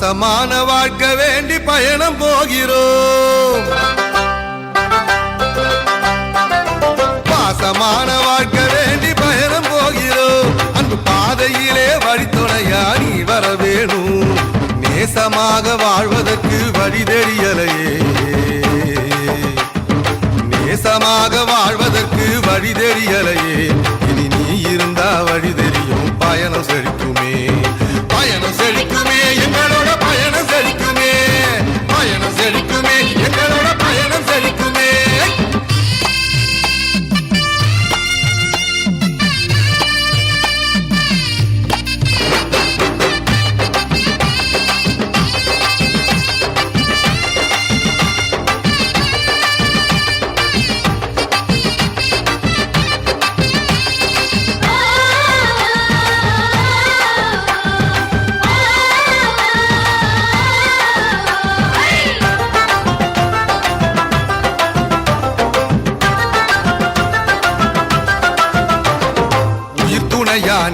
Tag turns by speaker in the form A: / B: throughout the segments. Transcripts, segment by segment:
A: பாசமான வாழ்க்கை வேண்டி பயணம் போகிறோம். பாசமான வாழ்க்கை வேண்டி பயணம் போகிறோம். அன்பு பாதையிலே வழித்துணையா நீ வர வேணும். நேசமாக வாழ்வதற்கு வழி தெரியலையே, நேசமாக வாழ்வதற்கு வழி தெரியலையே. இனி நீ இருந்தா வழி தெரியும், பயணம் செழிக்குமே, பயணம் செழிக்குமே, எங்களோட பயணம் செழிக்குமே, பயணம் செழிக்குமே, எங்களோட பயணம் செழிக்குமே.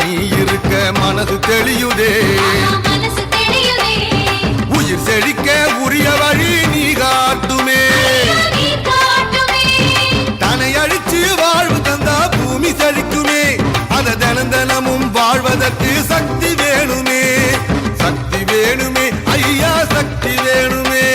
A: நீ இருக்க மனது தெளியுதே, உயிர் செழிக்க உரிய வழி நீ காட்டுமே. தன்னை அழிச்சு வாழ்வு தந்தா பூமி செழிக்குமே. அத தினம் தினமும் வாழ்வதற்கு சக்தி வேணுமே, சக்தி வேணுமே ஐயா, சக்தி வேணுமே.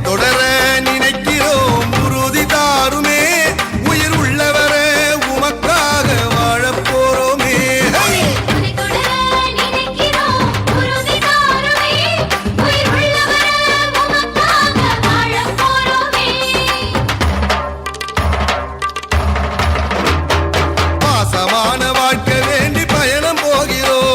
A: தொடர நினைக்கிறோம் உறுதி தாருமே, உயிர் உள்ளவர உமக்காக வாழப் போறோமே. பாசமான வாழ்க்கை வேண்டி பயணம் போகிறோம்.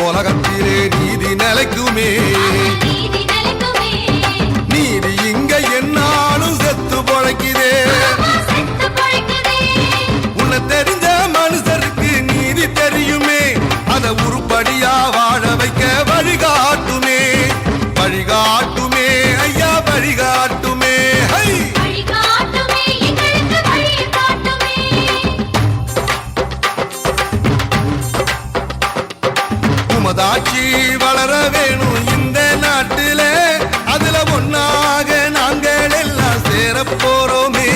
A: உலகத்திலே நீதி நிலைக்குமே, நீதி இங்க என்னாலும் செத்து பொழைக்குதே. உன்னை தெரிஞ்ச மனுஷருக்கு நீதி தெரியுமே, அத உருப்படியா வாழ வைக்க வழிகாட்டுமே, வழிகாட்டுமே ஐயா, வழிகாட்டுமே. உமதாட்சி வளர வேணும் இந்த நாட்டில, அதுல ஒன்னாக நாங்கள் எல்லாம் சேர போறோமே.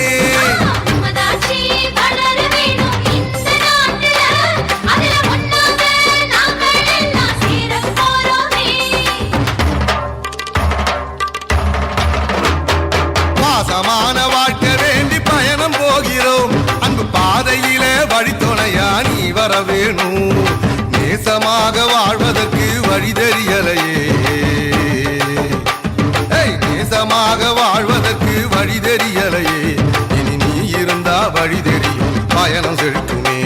A: பாசமான வாழ்க்கை வேண்டி பயணம் போகிறோம். அன்பு பாதையில வழித்துணையா நீ வர வேணும். நேசமாக வாழ்வதற்கு வழி தெரியலையே, நேசமாக வாழ்வதற்கு வழி தெரியலையே. இனி நீ இருந்தா வழி தெரியும், பயணம் செழிக்குமே,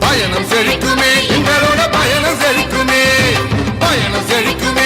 A: பயணம் செழிக்குமே, எங்களோட பயணம் செழிக்குமே, பயணம் செழிக்குமே.